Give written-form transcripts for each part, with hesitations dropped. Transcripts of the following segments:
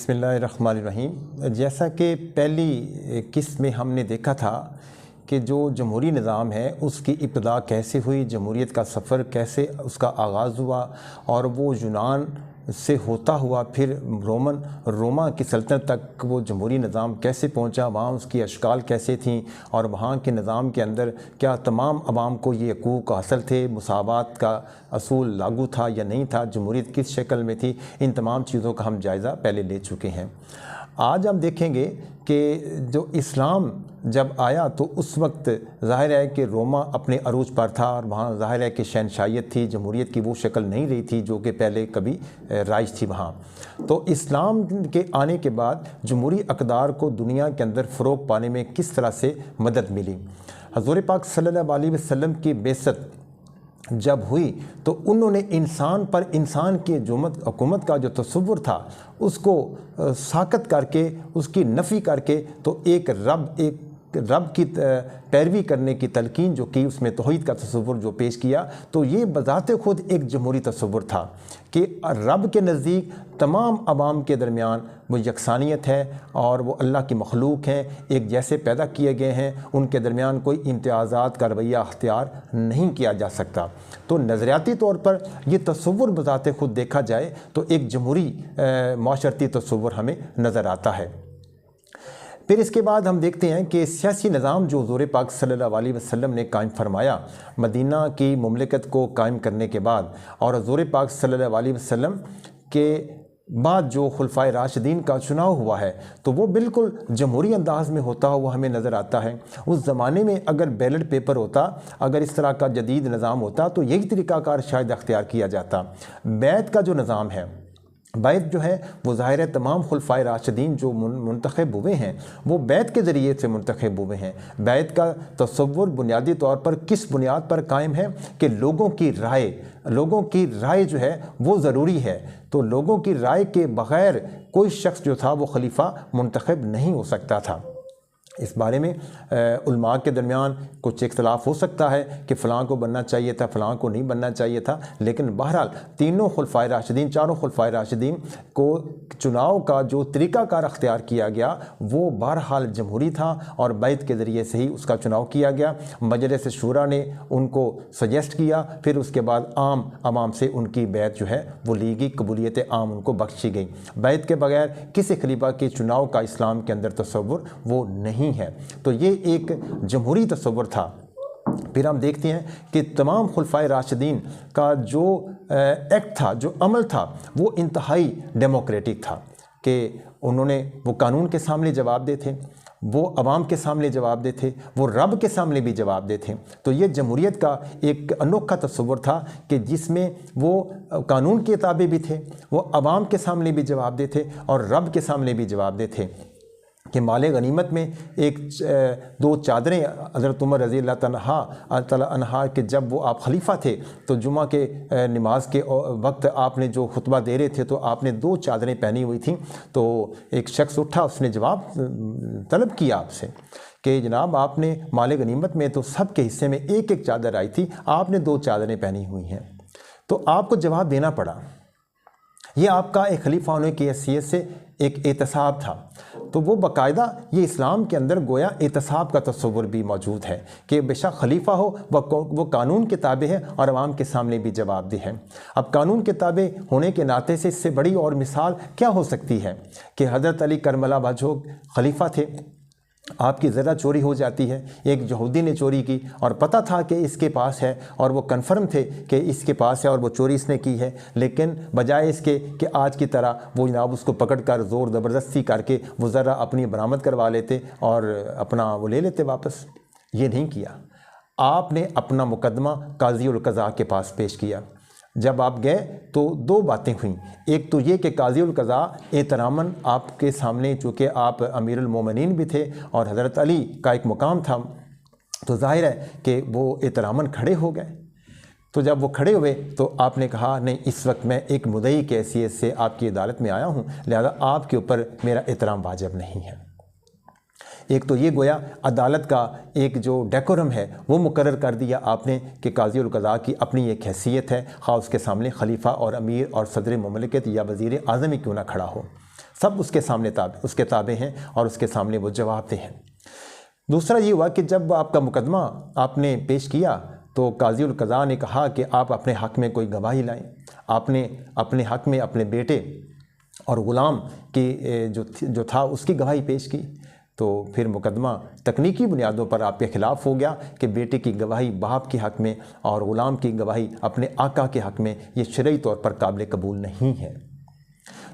بسم اللہ الرحمن الرحیم۔ جیسا کہ پہلی قسط میں ہم نے دیکھا تھا کہ جو جمہوری نظام ہے اس کی ابتدا کیسے ہوئی، جمہوریت کا سفر کیسے اس کا آغاز ہوا، اور وہ یونان سے ہوتا ہوا پھر روما کی سلطنت تک وہ جمہوری نظام کیسے پہنچا، وہاں اس کی اشکال کیسے تھیں، اور وہاں کے نظام کے اندر کیا تمام عوام کو یہ حقوق حاصل تھے، مساوات کا اصول لاگو تھا یا نہیں تھا، جمہوریت کس شکل میں تھی، ان تمام چیزوں کا ہم جائزہ پہلے لے چکے ہیں۔ آج ہم دیکھیں گے کہ جو اسلام جب آیا تو اس وقت ظاہر ہے کہ روما اپنے عروج پر تھا، اور وہاں ظاہر ہے کہ شہنشاہیت تھی، جمہوریت کی وہ شکل نہیں رہی تھی جو کہ پہلے کبھی رائج تھی وہاں۔ تو اسلام کے آنے کے بعد جمہوری اقدار کو دنیا کے اندر فروغ پانے میں کس طرح سے مدد ملی۔ حضور پاک صلی اللہ علیہ وسلم کی بعثت جب ہوئی تو انہوں نے انسان پر انسان کی حکومت کا جو تصور تھا اس کو ساقط کر کے، اس کی نفی کر کے، تو ایک رب کی پیروی کرنے کی تلقین جو کی، اس میں توحید کا تصور جو پیش کیا، تو یہ بذات خود ایک جمہوری تصور تھا کہ رب کے نزدیک تمام عوام کے درمیان وہ یکسانیت ہے، اور وہ اللہ کی مخلوق ہیں، ایک جیسے پیدا کیے گئے ہیں، ان کے درمیان کوئی امتیازات کا رویہ اختیار نہیں کیا جا سکتا۔ تو نظریاتی طور پر یہ تصور بذات خود دیکھا جائے تو ایک جمہوری معاشرتی تصور ہمیں نظر آتا ہے۔ پھر اس کے بعد ہم دیکھتے ہیں کہ سیاسی نظام جو حضور پاک صلی اللہ علیہ وسلم نے قائم فرمایا مدینہ کی مملکت کو قائم کرنے کے بعد، اور حضور پاک صلی اللہ علیہ وسلم کے بعد جو خلفائے راشدین کا چناؤ ہوا ہے تو وہ بالکل جمہوری انداز میں ہوتا ہوا ہمیں نظر آتا ہے۔ اس زمانے میں اگر بیلٹ پیپر ہوتا، اگر اس طرح کا جدید نظام ہوتا تو یہی طریقہ کار شاید اختیار کیا جاتا۔ بیعت کا جو نظام ہے، بیعت جو ہے وہ ظاہر ہے تمام خلفائے راشدین جو منتخب ہوئے ہیں وہ بیعت کے ذریعے سے منتخب ہوئے ہیں۔ بیعت کا تصور بنیادی طور پر کس بنیاد پر قائم ہے کہ لوگوں کی رائے جو ہے وہ ضروری ہے، تو لوگوں کی رائے کے بغیر کوئی شخص جو تھا وہ خلیفہ منتخب نہیں ہو سکتا تھا۔ اس بارے میں علماء کے درمیان کچھ اختلاف ہو سکتا ہے کہ فلاں کو بننا چاہیے تھا، فلاں کو نہیں بننا چاہیے تھا، لیکن بہرحال چاروں خلفائے راشدین کو چناؤ کا جو طریقہ کار اختیار کیا گیا وہ بہرحال جمہوری تھا، اور بیعت کے ذریعے سے ہی اس کا چناؤ کیا گیا۔ مجلس شورا نے ان کو سجیسٹ کیا، پھر اس کے بعد عوام سے ان کی بیعت جو ہے وہ لی گئی، قبولیت عام ان کو بخشی گئی۔ بیعت کے بغیر کسی خلیفہ کے چناؤ کا اسلام کے اندر تصور وہ نہیں ہے، تو یہ ایک جمہوری تصور تھا۔ پھر ہم دیکھتے ہیں کہ تمام خلفائے راشدین کا جو ایکٹ تھا، جو عمل تھا، وہ انتہائی ڈیموکریٹک تھا کہ انہوں نے وہ قانون کے سامنے جواب دے تھے، وہ عوام کے سامنے جواب دے تھے، وہ رب کے سامنے بھی جواب دے تھے۔ تو یہ جمہوریت کا ایک انوکھا تصور تھا کہ جس میں وہ قانون کے تابع بھی تھے، وہ عوام کے سامنے بھی جواب دے تھے، اور رب کے سامنے بھی جواب دے تھے۔ کہ مال غنیمت میں دو چادریں حضرت عمر رضی اللہ تعالیٰ عنہ کہ جب وہ آپ خلیفہ تھے تو جمعہ کے نماز کے وقت آپ نے جو خطبہ دے رہے تھے تو آپ نے 2 چادریں پہنی ہوئی تھیں، تو ایک شخص اٹھا، اس نے جواب طلب کیا آپ سے کہ جناب آپ نے مال غنیمت میں تو سب کے حصے میں ایک چادر آئی تھی، آپ نے 2 چادریں پہنی ہوئی ہیں، تو آپ کو جواب دینا پڑا۔ یہ آپ کا ایک خلیفہ ہونے کی حیثیت سے ایک احتساب تھا۔ تو وہ باقاعدہ یہ اسلام کے اندر گویا احتساب کا تصور بھی موجود ہے کہ بے شک خلیفہ ہو وہ قانون کے تابع ہے اور عوام کے سامنے بھی جواب دہ ہے۔ اب قانون کے تابع ہونے کے ناطے سے اس سے بڑی اور مثال کیا ہو سکتی ہے کہ حضرت علی کرم اللہ وجہہ خلیفہ تھے، آپ کی ذرہ چوری ہو جاتی ہے، ایک یہودی نے چوری کی اور پتہ تھا کہ اس کے پاس ہے، اور وہ کنفرم تھے کہ اس کے پاس ہے اور وہ چوری اس نے کی ہے، لیکن بجائے اس کے کہ آج کی طرح وہ جناب اس کو پکڑ کر زور زبردستی کر کے وہ ذرہ اپنی برآمد کروا لیتے اور اپنا وہ لے لیتے واپس، یہ نہیں کیا۔ آپ نے اپنا مقدمہ قاضی القضاء کے پاس پیش کیا۔ جب آپ گئے تو 2 باتیں ہوئیں، ایک تو یہ کہ قاضی القضاء احتراماً آپ کے سامنے، چونکہ آپ امیر المومنین بھی تھے اور حضرت علی کا ایک مقام تھا، تو ظاہر ہے کہ وہ احتراماً کھڑے ہو گئے۔ تو جب وہ کھڑے ہوئے تو آپ نے کہا نہیں، اس وقت میں ایک مدعی کی حیثیت سے آپ کی عدالت میں آیا ہوں، لہذا آپ کے اوپر میرا احترام واجب نہیں ہے۔ ایک تو یہ گویا عدالت کا ایک جو ڈیکورم ہے وہ مقرر کر دیا آپ نے کہ قاضی القضاء کی اپنی ایک حیثیت ہے، خواہ اس کے سامنے خلیفہ اور امیر اور صدر مملکت یا وزیر اعظم ہی کیوں نہ کھڑا ہو۔ سب اس کے تابع ہیں اور اس کے سامنے وہ جواب دہ ہیں۔ دوسرا یہ ہوا کہ جب آپ کا مقدمہ آپ نے پیش کیا تو قاضی القضاء نے کہا کہ آپ اپنے حق میں کوئی گواہی لائیں۔ آپ نے اپنے حق میں اپنے بیٹے اور غلام کی جو تھا اس کی گواہی پیش کی، تو پھر مقدمہ تکنیکی بنیادوں پر آپ کے خلاف ہو گیا کہ بیٹے کی گواہی باپ کے حق میں اور غلام کی گواہی اپنے آقا کے حق میں یہ شرعی طور پر قابل قبول نہیں ہے،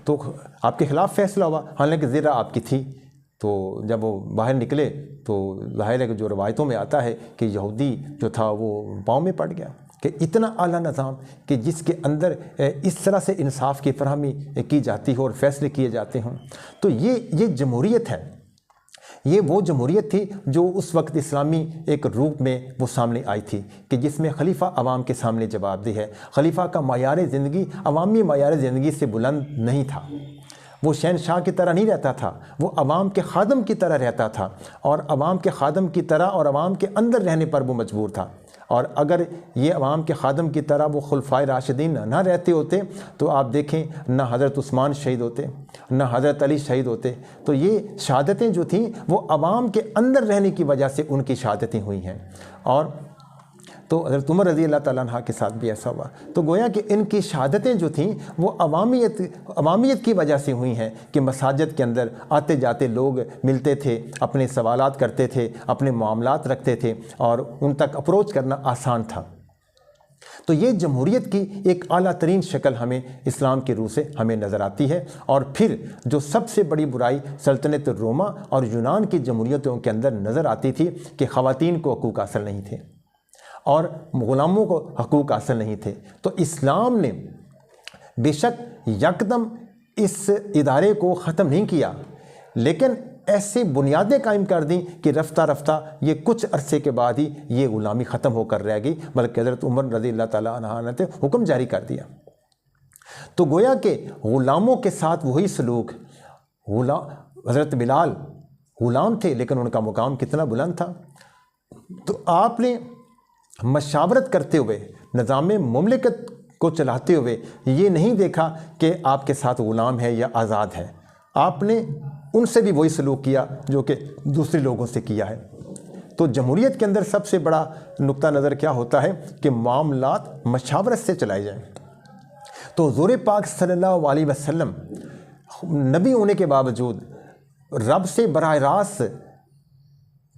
تو آپ کے خلاف فیصلہ ہوا، حالانکہ زرہ آپ کی تھی۔ تو جب وہ باہر نکلے تو ظاہر ہے کہ جو روایتوں میں آتا ہے کہ یہودی جو تھا وہ پاؤں میں پڑ گیا کہ اتنا اعلیٰ نظام کہ جس کے اندر اس طرح سے انصاف کی فراہمی کی جاتی ہو اور فیصلے کیے جاتے ہوں، تو یہ جمہوریت ہے۔ یہ وہ جمہوریت تھی جو اس وقت اسلامی ایک روپ میں وہ سامنے آئی تھی کہ جس میں خلیفہ عوام کے سامنے جواب دہ ہے۔ خلیفہ کا معیار زندگی عوامی معیار زندگی سے بلند نہیں تھا، وہ شہنشاہ کی طرح نہیں رہتا تھا، وہ عوام کے خادم کی طرح رہتا تھا، اور عوام کے خادم کی طرح اور عوام کے اندر رہنے پر وہ مجبور تھا۔ اور اگر یہ عوام کے خادم کی طرح وہ خلفائے راشدین نہ رہتے ہوتے تو آپ دیکھیں نہ حضرت عثمان شہید ہوتے، نہ حضرت علی شہید ہوتے، تو یہ شہادتیں جو تھیں وہ عوام کے اندر رہنے کی وجہ سے ان کی شہادتیں ہوئی ہیں۔ اور تو حضرت عمر رضی اللہ تعالیٰ عنہ کے ساتھ بھی ایسا ہوا، تو گویا کہ ان کی شہادتیں جو تھیں وہ عوامیت کی وجہ سے ہوئی ہیں کہ مساجد کے اندر آتے جاتے لوگ ملتے تھے، اپنے سوالات کرتے تھے، اپنے معاملات رکھتے تھے اور ان تک اپروچ کرنا آسان تھا۔ تو یہ جمہوریت کی ایک اعلیٰ ترین شکل ہمیں اسلام کے روح سے ہمیں نظر آتی ہے۔ اور پھر جو سب سے بڑی برائی سلطنت روما اور یونان کی جمہوریتوں کے اندر نظر آتی تھی کہ خواتین کو حقوق حاصل نہیں تھے اور غلاموں کو حقوق حاصل نہیں تھے، تو اسلام نے بے شک یکدم اس ادارے کو ختم نہیں کیا، لیکن ایسے بنیادیں قائم کر دیں کہ رفتہ رفتہ یہ کچھ عرصے کے بعد ہی یہ غلامی ختم ہو کر رہ گئی، بلکہ حضرت عمر رضی اللہ تعالیٰ عنہ نے حکم جاری کر دیا۔ تو گویا کہ غلاموں کے ساتھ وہی سلوک، حضرت بلال غلام تھے لیکن ان کا مقام کتنا بلند تھا، تو آپ نے مشاورت کرتے ہوئے نظام مملکت کو چلاتے ہوئے یہ نہیں دیکھا کہ آپ کے ساتھ غلام ہے یا آزاد ہے، آپ نے ان سے بھی وہی سلوک کیا جو کہ دوسرے لوگوں سے کیا ہے۔ تو جمہوریت کے اندر سب سے بڑا نقطہ نظر کیا ہوتا ہے کہ معاملات مشاورت سے چلائے جائیں۔ تو حضور پاک صلی اللہ علیہ وسلم نبی ہونے کے باوجود، رب سے براہ راست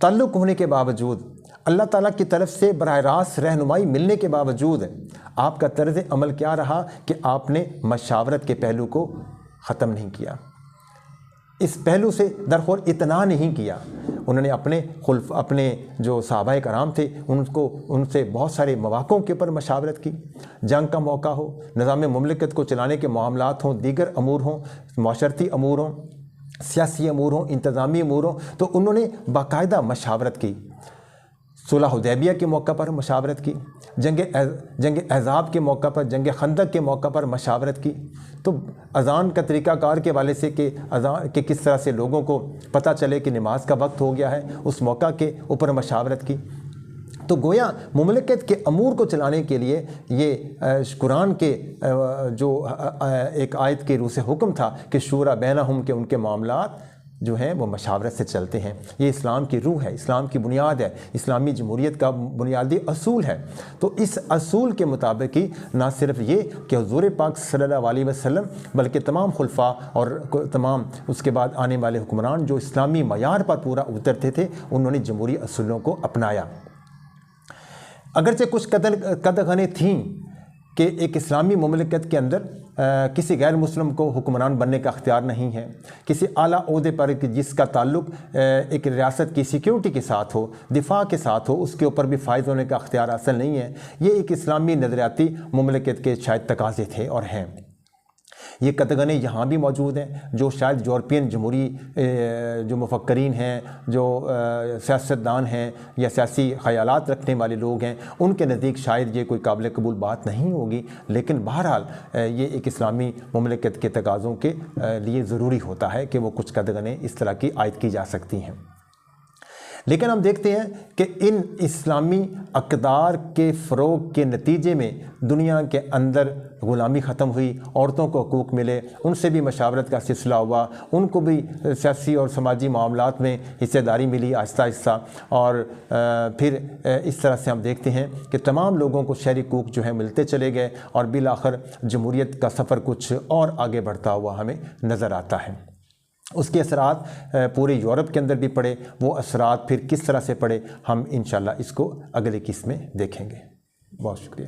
تعلق ہونے کے باوجود، اللہ تعالیٰ کی طرف سے براہ راست رہنمائی ملنے کے باوجود آپ کا طرز عمل کیا رہا کہ آپ نے مشاورت کے پہلو کو ختم نہیں کیا، اس پہلو سے درخور اتنا نہیں کیا۔ انہوں نے اپنے جو صحابہ کرام تھے ان سے بہت سارے مواقعوں کے اوپر مشاورت کی، جنگ کا موقع ہو، نظام مملکت کو چلانے کے معاملات ہوں، دیگر امور ہوں، معاشرتی امور ہوں، سیاسی امور ہوں، انتظامی امور ہوں، تو انہوں نے باقاعدہ مشاورت کی۔ صلح حدیبیہ کے موقع پر مشاورت کی، جنگ احزاب کے موقع پر، جنگ خندق کے موقع پر مشاورت کی، تو اذان کا طریقہ کار کے حوالے سے کہ اذان کے کس طرح سے لوگوں کو پتہ چلے کہ نماز کا وقت ہو گیا ہے، اس موقع کے اوپر مشاورت کی۔ تو گویا مملکت کے امور کو چلانے کے لیے یہ قرآن کے جو ایک آیت کے روح سے حکم تھا کہ شورا بینہم، کہ ان کے معاملات جو ہیں وہ مشاورت سے چلتے ہیں۔ یہ اسلام کی روح ہے، اسلام کی بنیاد ہے، اسلامی جمہوریت کا بنیادی اصول ہے۔ تو اس اصول کے مطابق ہی نہ صرف یہ کہ حضور پاک صلی اللہ علیہ وسلم بلکہ تمام خلفاء اور تمام اس کے بعد آنے والے حکمران جو اسلامی معیار پر پورا اترتے تھے، انہوں نے جمہوری اصولوں کو اپنایا۔ اگرچہ کچھ قدغنیں تھیں کہ ایک اسلامی مملکت کے اندر کسی غیر مسلم کو حکمران بننے کا اختیار نہیں ہے، کسی اعلیٰ عہدے پر جس کا تعلق ایک ریاست کی سیکیورٹی کے ساتھ ہو، دفاع کے ساتھ ہو، اس کے اوپر بھی فائز ہونے کا اختیار حاصل نہیں ہے۔ یہ ایک اسلامی نظریاتی مملکت کے شاید تقاضے تھے اور ہیں۔ یہ قدغنیں یہاں بھی موجود ہیں جو شاید یورپین جمہوری جو مفکرین ہیں، جو سیاستدان ہیں یا سیاسی خیالات رکھنے والے لوگ ہیں، ان کے نزدیک شاید یہ کوئی قابل قبول بات نہیں ہوگی، لیکن بہرحال یہ ایک اسلامی مملکت کے تقاضوں کے لیے ضروری ہوتا ہے کہ وہ کچھ قدغنیں اس طرح کی عائد کی جا سکتی ہیں۔ لیکن ہم دیکھتے ہیں کہ ان اسلامی اقدار کے فروغ کے نتیجے میں دنیا کے اندر غلامی ختم ہوئی، عورتوں کو حقوق ملے، ان سے بھی مشاورت کا سلسلہ ہوا، ان کو بھی سیاسی اور سماجی معاملات میں حصہ داری ملی آہستہ آہستہ، اور پھر اس طرح سے ہم دیکھتے ہیں کہ تمام لوگوں کو شہری حقوق جو ہیں ملتے چلے گئے، اور بالآخر جمہوریت کا سفر کچھ اور آگے بڑھتا ہوا ہمیں نظر آتا ہے۔ اس کے اثرات پورے یورپ کے اندر بھی پڑے، وہ اثرات پھر کس طرح سے پڑے ہم انشاءاللہ اس کو اگلے قسط میں دیکھیں گے۔ بہت شکریہ۔